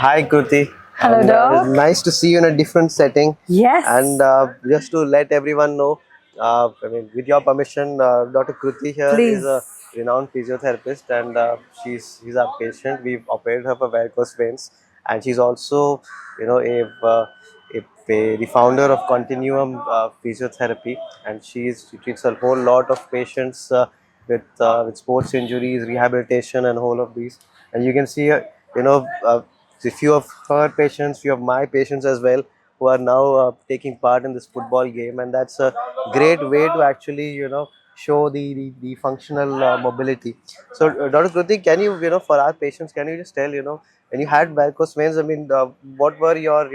Hi, Kruti. Hello, Doc. Nice to see you in a different setting. Yes. And just to let everyone know, with your permission, Dr. Kruti here is Please. a renowned physiotherapist, and she's our patient. We've operated her for varicose veins, and she's also, the founder of Continuum Physiotherapy, and she treats a whole lot of patients with sports injuries, rehabilitation, and whole of these. And you can see, you know. A few of her patients, few of my patients as well, who are now taking part in this football game, and that's a great way to actually, show the functional mobility. So, Dr. Kruti, can you, for our patients, can you just tell, when you had varicose veins, I mean, what were your,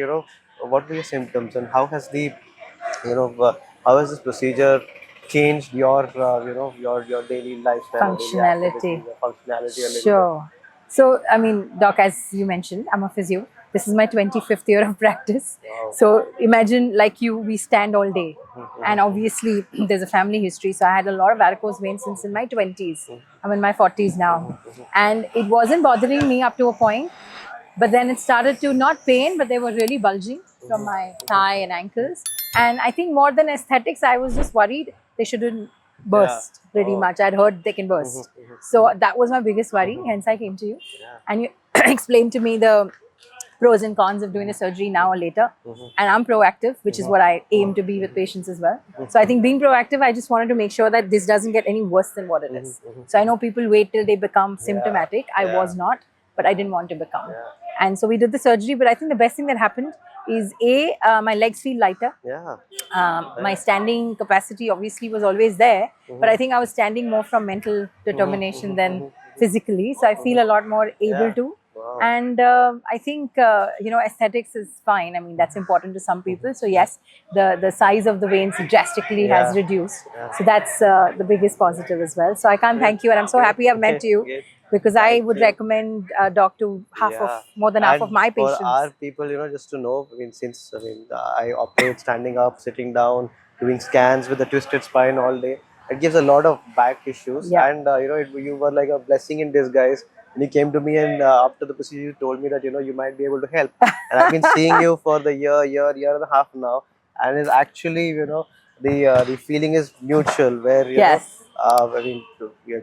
what were your symptoms, and how has how has this procedure changed your, your daily lifestyle, or daily activities, Functionality. or functionality a little bit? Sure. So, I mean, Doc, as you mentioned, I'm a physio. This is my 25th year of practice. Wow. So, imagine like you, we stand all day. And obviously, there's a family history. So, I had a lot of varicose veins since in my 20s. I'm in my 40s now. And it wasn't bothering me up to a point. But then it started to not pain, but they were really bulging from my thigh and ankles. And I think more than aesthetics, I was just worried they shouldn't burst pretty Oh. much. I'd heard they can burst. So that was my biggest worry. Hence, I came to you. And you explained to me the pros and cons of doing a surgery now or later. And I'm proactive, which is what I aim to be with patients as well. So I think being proactive, I just wanted to make sure that this doesn't get any worse than what it is. So I know people wait till they become symptomatic. I was not, but I didn't want to become. And so we did the surgery. But I think the best thing that happened is my legs feel lighter. Yeah. My standing capacity obviously was always there, but I think I was standing more from mental determination than physically. So I feel a lot more able to. Wow. And I think aesthetics is fine. I mean, that's important to some people. So yes, the size of the veins drastically has reduced. So that's the biggest positive as well. So I can't thank you, and I'm so happy I've met you. Great. Because I Thank would you. recommend Doc to more than half And of my for patients. our people, just to know, I mean, since I operate standing up, sitting down, doing scans with a twisted spine all day, it gives a lot of back issues. Yeah. And you were like a blessing in disguise. And you came to me, and after the procedure, you told me that you might be able to help. And I've been seeing you for the year and a half now, and it's actually the feeling is mutual, where Yes. I mean,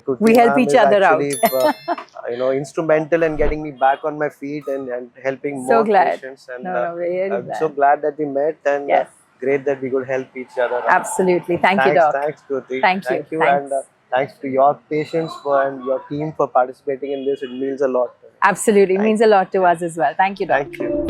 Kruti We help ma'am each is other out. actually instrumental in getting me back on my feet and helping So more glad. patients. And Really I'm glad. so glad that we met, and Yes. great that we could help each other. Absolutely. Thank you, Thanks, Doc. thanks, Kruti. Thank you. Thank you, Thanks. and thanks to your patients and your team for participating in this. It means a lot. Absolutely. It Thank means a lot to us as well. Thank you, Doc. Thank you.